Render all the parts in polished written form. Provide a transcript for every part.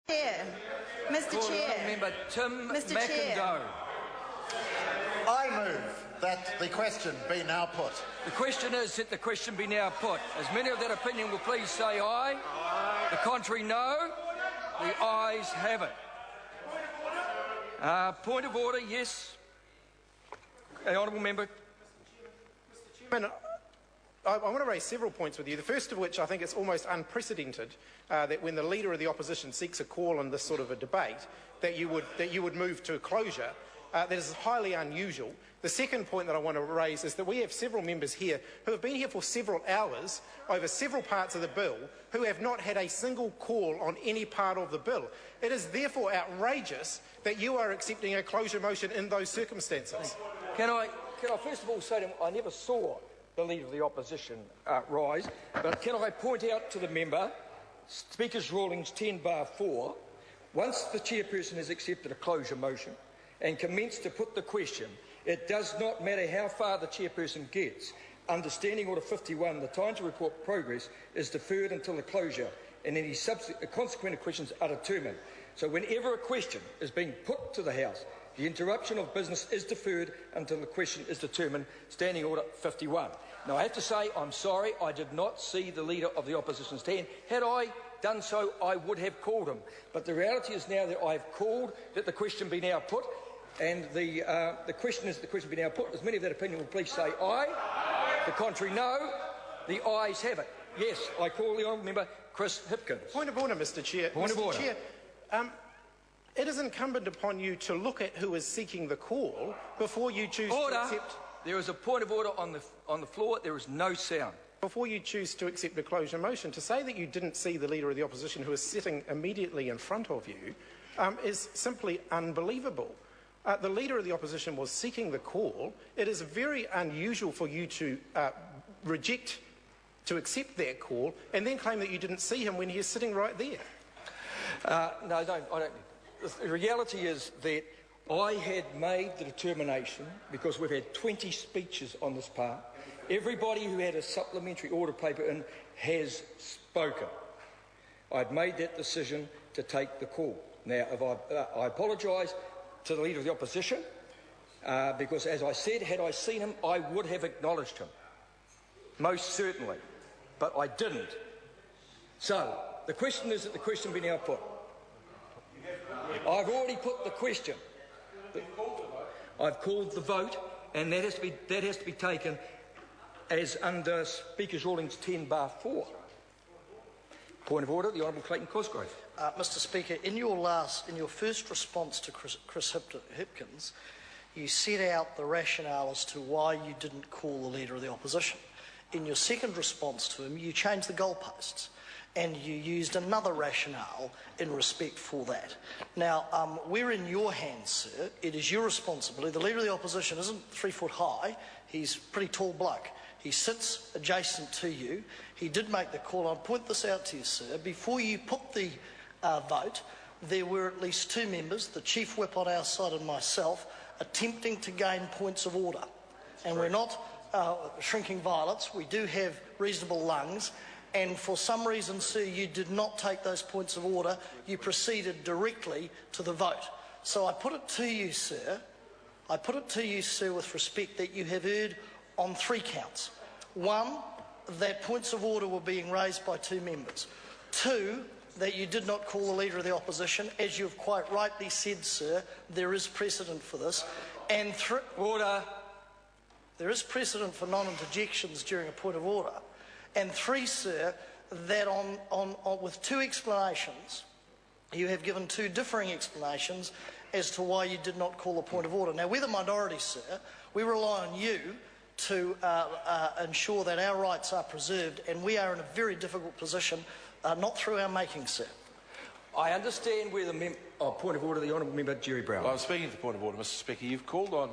Chair. Mr. Chair. Member Tim Mr. McIndoe. Chair. I move that the question be now put. The question is that the question be now put. As many of that opinion will please say aye. Aye. The contrary, no. The ayes have it. Point of order, yes. Honourable Member. Mr. Chairman, I want to raise several points with you. The first of which I think it's almost unprecedented that when the Leader of the Opposition seeks a call on this sort of a debate, that you would move to a closure. That is highly unusual. The second point that I want to raise is that we have several members here who have been here for several hours over several parts of the bill who have not had a single call on any part of the bill. It is therefore outrageous that you are accepting a closure motion in those circumstances. Can I first of all say to him, I never saw the Leader of the Opposition rise, but can I point out to the member, Speaker's Rulings 10(4), once the chairperson has accepted a closure motion and commenced to put the question, it does not matter how far the chairperson gets. Under Standing Order 51, the time to report progress is deferred until the closure and any consequent questions are determined. So whenever a question is being put to the House, the interruption of business is deferred until the question is determined. Standing Order 51. Now I have to say I'm sorry, I did not see the Leader of the Opposition stand. Had I done so, I would have called him. But the reality is now that I have called that the question be now put. And the question is that the question be now put. As many of that opinion will please say aye. Aye. The contrary, no. The ayes have it. Yes, I call the Honourable Member Chris Hipkins. Point of order, Mr. Chair. Point of order. Chair, it is incumbent upon you to look at who is seeking the call before you choose to accept... There is a point of order on the floor. There is no sound. Before you choose to accept a closure motion, to say that you didn't see the Leader of the Opposition who is sitting immediately in front of you is simply unbelievable. The Leader of the Opposition was seeking the call. It is very unusual for you to accept that call and then claim that you didn't see him when he is sitting right there. No, I don't. The reality is that I had made the determination, because we've had 20 speeches on this part, everybody who had a supplementary order paper in has spoken. I'd made that decision to take the call. Now, I apologise to the Leader of the Opposition, because, as I said, had I seen him, I would have acknowledged him. Most certainly. But I didn't. So, the question is that the question be now put. I've already put the question. I've called the vote, and that has to be taken as under Speaker's Rulings 10(4). Point of order, the Honourable Clayton Cosgrove. Mr. Speaker, in your first response to Chris Hipkins, you set out the rationale as to why you didn't call the Leader of the Opposition. In your second response to him, you changed the goalposts and you used another rationale in respect for that. Now, we're in your hands, sir. It is your responsibility. The Leader of the Opposition isn't 3 foot high. He's a pretty tall bloke. He sits adjacent to you. He did make the call. I'll point this out to you, sir. Before you put the vote, there were at least 2 members, the Chief Whip on our side and myself, attempting to gain points of order. And we're not shrinking violets. We do have reasonable lungs. And for some reason, sir, you did not take those points of order. You proceeded directly to the vote. So I put it to you, sir. With respect that you have erred on 3 counts. 1, that points of order were being raised by 2 members. 2, that you did not call the Leader of the Opposition. As you have quite rightly said, sir, there is precedent for this. And order. There is precedent for non-interjections during a point of order. And 3, sir, that with 2 explanations, you have given 2 differing explanations as to why you did not call a point of order. Now, we're the minority, sir. We rely on you to ensure that our rights are preserved, and we are in a very difficult position, not through our making, sir. I understand where the point of order, the Honourable Member Jerry Brown. Well, I'm speaking to the point of order, Mr. Speaker. You've called on,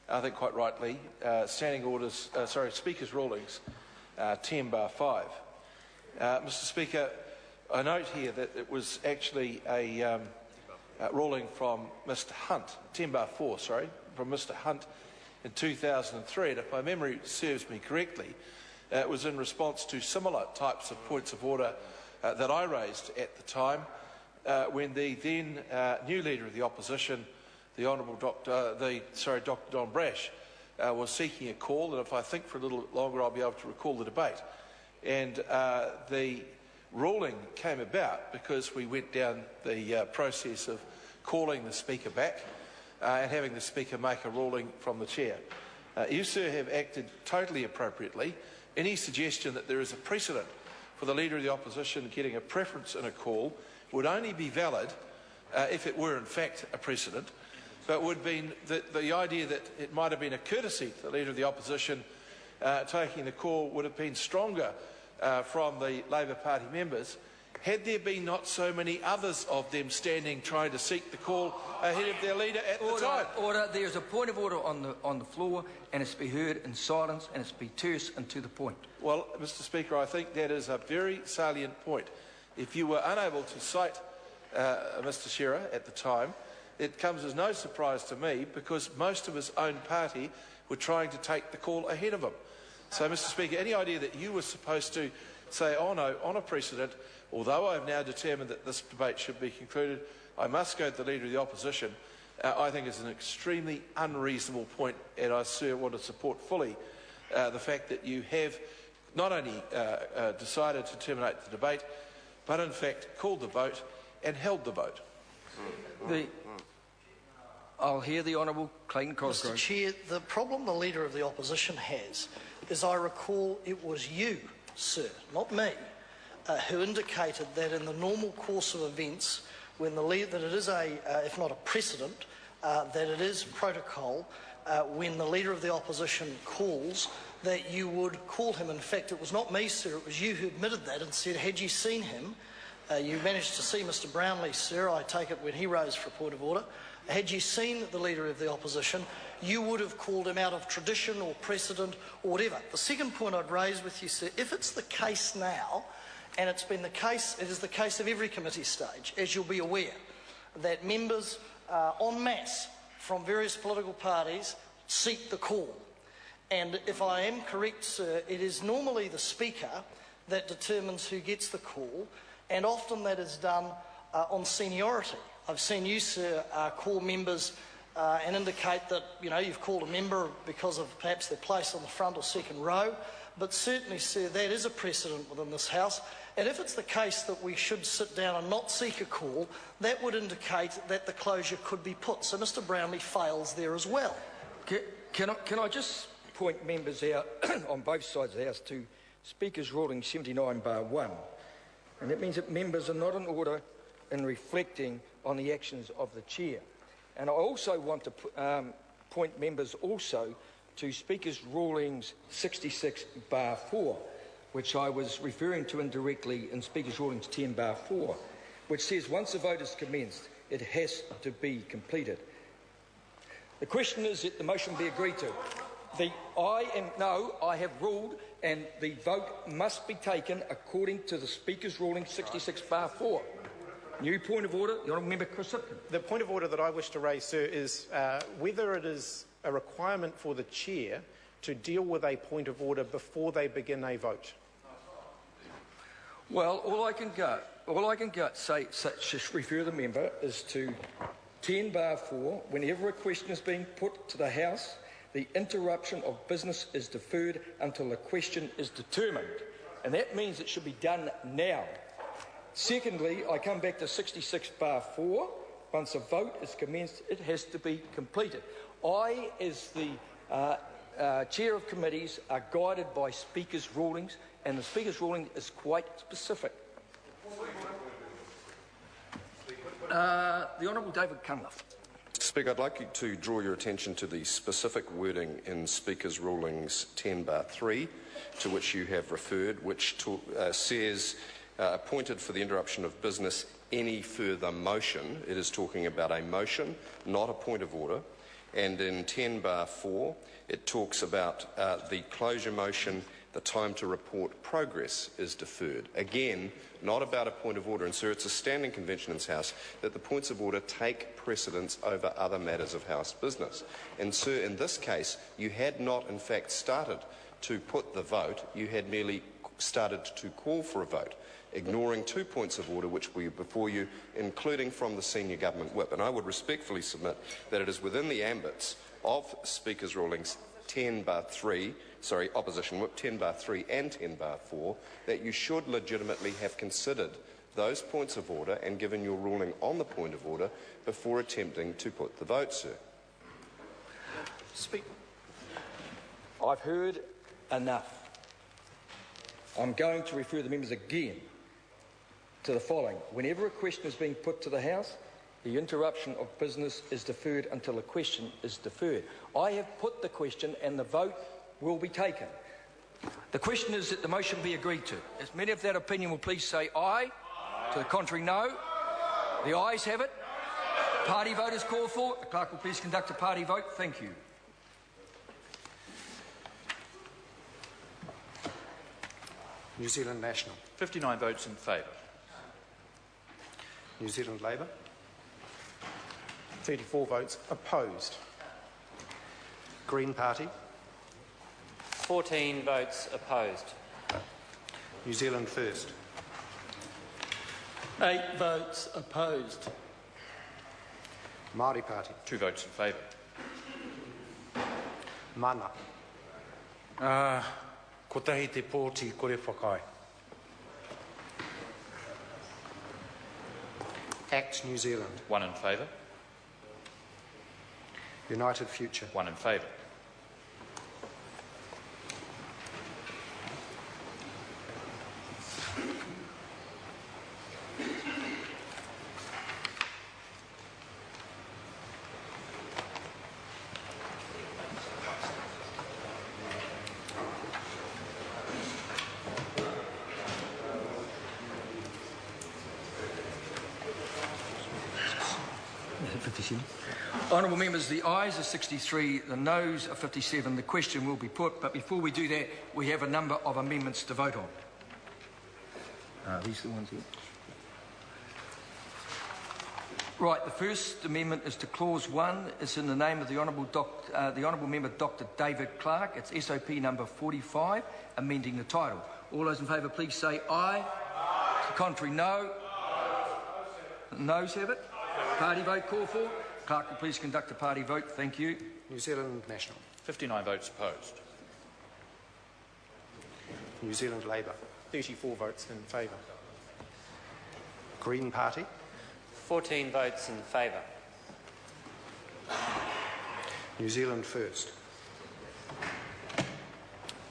I think quite rightly, Speaker's Rulings 10(5). Mr. Speaker, I note here that it was actually a ruling from Mr. Hunt, 10(4), from Mr. Hunt in 2003, and if my memory serves me correctly, it was in response to similar types of points of order that I raised at the time, when the then new Leader of the Opposition, the Honourable Dr. Don Brash, was seeking a call, and if I think for a little longer I'll be able to recall the debate. And the ruling came about because we went down the process of calling the Speaker back and having the Speaker make a ruling from the Chair. You, sir, have acted totally appropriately. Any suggestion that there is a precedent for the Leader of the Opposition getting a preference in a call would only be valid if it were in fact a precedent, but would be the idea that it might have been a courtesy to the Leader of the Opposition taking the call would have been stronger from the Labor Party members had there been not so many others of them standing trying to seek the call ahead of their leader at the time. Order. There's a point of order on the floor, and it's to be heard in silence, and it's to be terse and to the point. Well, Mr. Speaker, I think that is a very salient point. If you were unable to cite Mr. Shearer at the time, it comes as no surprise to me because most of his own party were trying to take the call ahead of him. So, Mr. Speaker, any idea that you were supposed to say, oh no, on a precedent, although I have now determined that this debate should be concluded, I must go to the Leader of the Opposition, I think is an extremely unreasonable point, and I, sir, want to support fully the fact that you have not only decided to terminate the debate, but in fact called the vote and held the vote. I'll hear the Honourable Clayton Cosgrove. Mr. Chair, the problem the Leader of the Opposition has is I recall it was you, sir, not me, who indicated that in the normal course of events, when the leader, that it is if not a precedent, that it is protocol, when the Leader of the Opposition calls, that you would call him. In fact, it was not me, sir, it was you who admitted that and said, had you seen him, you managed to see Mr. Brownlee, sir, I take it when he rose for a point of order, had you seen the Leader of the Opposition, you would have called him out of tradition or precedent or whatever. The second point I'd raise with you, sir, if it's the case now, and it's been the case, it is the case of every committee stage, as you'll be aware, that members en masse from various political parties seek the call. And if I am correct, sir, it is normally the Speaker that determines who gets the call, and often that is done on seniority. I've seen you, sir, call members and indicate that, you know, you've called a member because of perhaps their place on the front or second row, but certainly, sir, that is a precedent within this House. And if it's the case that we should sit down and not seek a call, that would indicate that the closure could be put. So Mr. Brownlee fails there as well. Can I just point members out on both sides of the House to Speaker's ruling 79/1, and that means that members are not in order in reflecting on the actions of the Chair. And I also want to point members also to Speaker's rulings 66/4, which I was referring to indirectly in Speaker's rulings 10/4, which says once a vote is commenced, it has to be completed. The question is that the motion be agreed to. I have ruled, and the vote must be taken according to the Speaker's ruling 66/4. New point of order, the Honourable Member Chris Hipkin. The point of order that I wish to raise, sir, is whether it is a requirement for the Chair to deal with a point of order before they begin a vote. Well, all I can refer the member is to 10/4. Whenever a question is being put to the House, the interruption of business is deferred until the question is determined, and that means it should be done now. Secondly, I come back to 66/4. Once a vote is commenced, it has to be completed. I, as the Chair of Committees, are guided by Speaker's rulings, and the Speaker's ruling is quite specific. The Honourable David Cunliffe. Speaker, I'd like to draw your attention to the specific wording in Speaker's rulings 10/3, to which you have referred, which says, appointed for the interruption of business any further motion. It is talking about a motion, not a point of order. And in 10/4, it talks about the closure motion, the time to report progress is deferred. Again, not about a point of order. And, sir, it's a standing convention in this House that the points of order take precedence over other matters of House business. And, sir, in this case, you had not, in fact, started to put the vote. You had merely started to call for a vote, ignoring 2 points of order which were before you, including from the senior government whip. And I would respectfully submit that it is within the ambits of Speaker's rulings 10/3, opposition whip 10/3 and 10/4, that you should legitimately have considered those points of order and given your ruling on the point of order before attempting to put the vote, sir. I've heard enough. I'm going to refer the members again to the following. Whenever a question is being put to the House, the interruption of business is deferred until the question is deferred. I have put the question and the vote will be taken. The question is that the motion be agreed to. As many of that opinion will please say aye. To the contrary, no. The ayes have it. Party vote is called for. The clerk will please conduct a party vote. Thank you. New Zealand National. 59 votes in favour. New Zealand Labour. 34 votes opposed. Green Party. 14 votes opposed. New Zealand First. 8 votes opposed. Māori Party. 2 votes in favour. Mana. Ko tahi te pōti kore whakai. ACT New Zealand. 1 in favour. United Future. 1 in favour. Honourable members, the ayes are 63, the noes are 57. The question will be put, but before we do that, we have a number of amendments to vote on. These are the ones here. Right, the first amendment is to Clause 1. It's in the name of the Honourable Member Dr David Clark. It's SOP number 45, amending the title. All those in favour, please say aye. To the contrary, no. The noes have it. Party vote call for. Clerk will please conduct a party vote. Thank you. New Zealand National. 59 votes opposed. New Zealand Labour. 34 votes in favour. Green Party. 14 votes in favour. New Zealand First.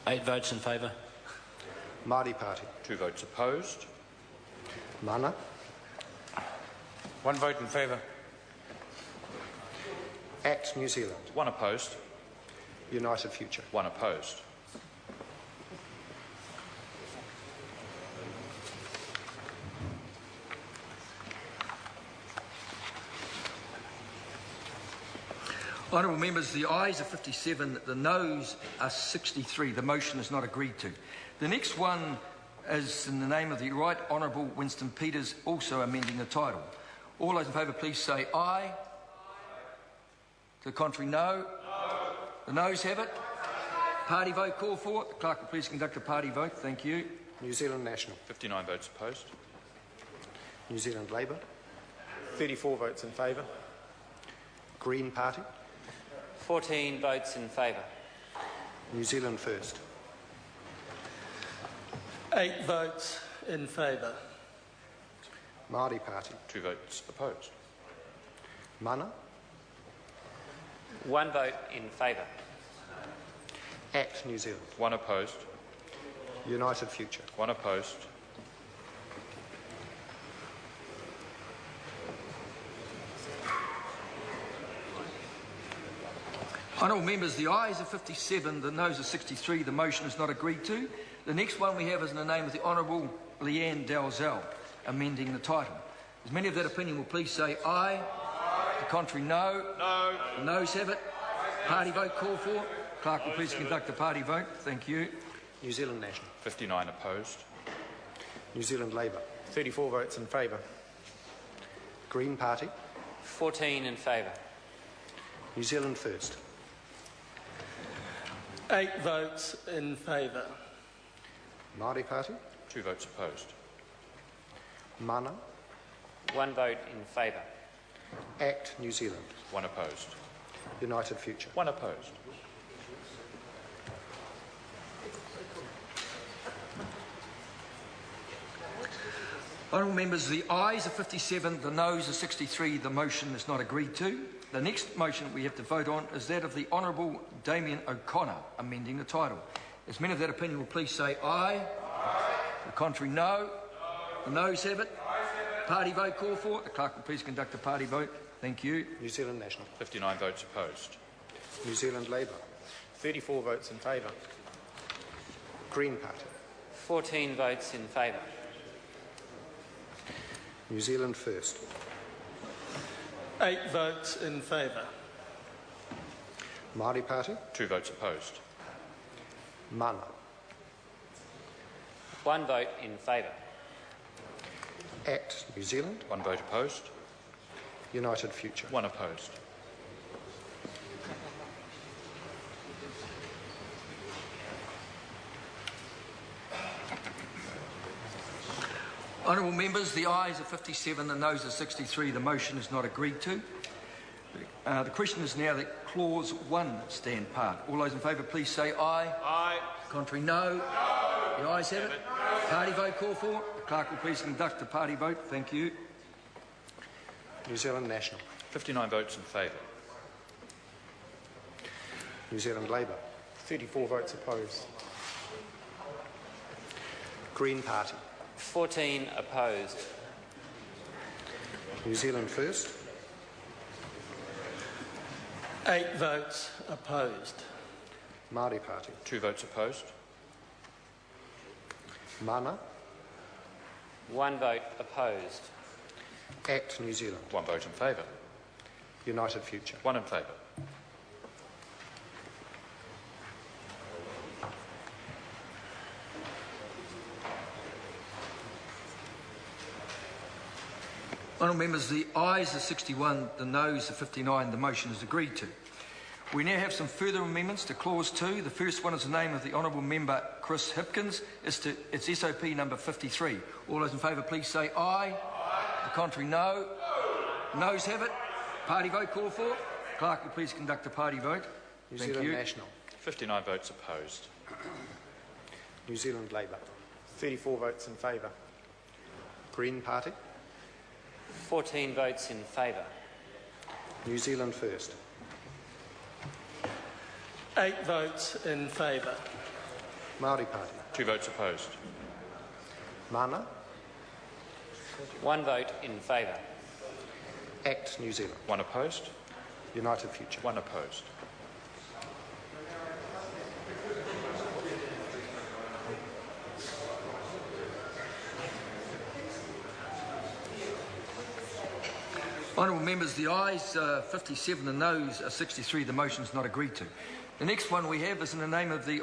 8 votes in favour. Māori Party. 2 votes opposed. Mana. 1 vote in favour. ACT New Zealand. 1 opposed. United Future. 1 opposed. Honourable members, the ayes are 57, the noes are 63. The motion is not agreed to. The next one is in the name of the Right Honourable Winston Peters, also amending the title. All those in favour, please say aye. To the contrary, no. The noes have it. Party vote call for. The clerk will please conduct a party vote. Thank you. New Zealand National. 59 votes opposed. New Zealand Labour. 34 votes in favour. Green Party. 14 votes in favour. New Zealand First. 8 votes in favour. Māori Party. 2 votes opposed. Mana. 1 vote in favour. ACT New Zealand. 1 opposed. United Future. 1 opposed. Honourable members, the ayes are 57, the noes are 63. The motion is not agreed to. The next one we have is in the name of the Honourable Leanne Dalzell, amending the title. As many of that opinion will please say aye. The contrary, no. No. The noes have it. Party vote call for. Clerk will please conduct the party vote. Thank you. New Zealand National. 59 opposed. New Zealand Labour. 34 votes in favour. Green Party. 14 in favour. New Zealand First. 8 votes in favour. Māori Party. 2 votes opposed. Mana. 1 vote in favour. ACT New Zealand. 1 opposed. United Future. 1 opposed. Honourable members, the ayes are 57, the noes are 63. The motion is not agreed to. The next motion we have to vote on is that of the Honourable Damien O'Connor, amending the title. As men of that opinion will please say aye. The contrary, no. The noes have it. Party vote call for it. The clerk will please conduct a party vote. Thank you. New Zealand National. 59 votes opposed. New Zealand Labour. 34 votes in favour. Green Party. 14 votes in favour. New Zealand First. 8 votes in favour. Māori Party. 2 votes opposed. Mana. 1 vote in favour. ACT New Zealand. 1 vote opposed. United Future. 1 opposed. Honourable members, the ayes are 57, the noes are 63. The motion is not agreed to. The question is now that clause 1 stand part. All those in favour please say aye. Aye. Contrary, no. The ayes have it. Party vote call for. The clerk will please conduct the party vote. Thank you. New Zealand National. 59 votes in favour. New Zealand Labour. 34 votes opposed. Green Party. 14 opposed. New Zealand First. 8 votes opposed. Māori Party. 2 votes opposed. Mana. 1 vote opposed. ACT New Zealand. 1 vote in favour. United Future. 1 in favour. Honourable members, the ayes are 61, the noes are 59. The motion is agreed to. We now have some further amendments to clause 2. The first one is the name of the Honourable Member Chris Hipkins. It's SOP number 53. All those in favour please say aye. The contrary, no. Noes have it. Party vote call for. Clerk will please conduct a party vote. New Thank Zealand you. National. 59 votes opposed. New Zealand Labour. 34 votes in favour. Green Party. 14 votes in favour. New Zealand First. 8 votes in favour. Māori Party. 2 votes opposed. Mana. 1 vote in favour. ACT New Zealand. 1 opposed. United Future. 1 opposed. Honourable members, the ayes are 57, the noes are 63. The motion is not agreed to. The next one we have is in the name of the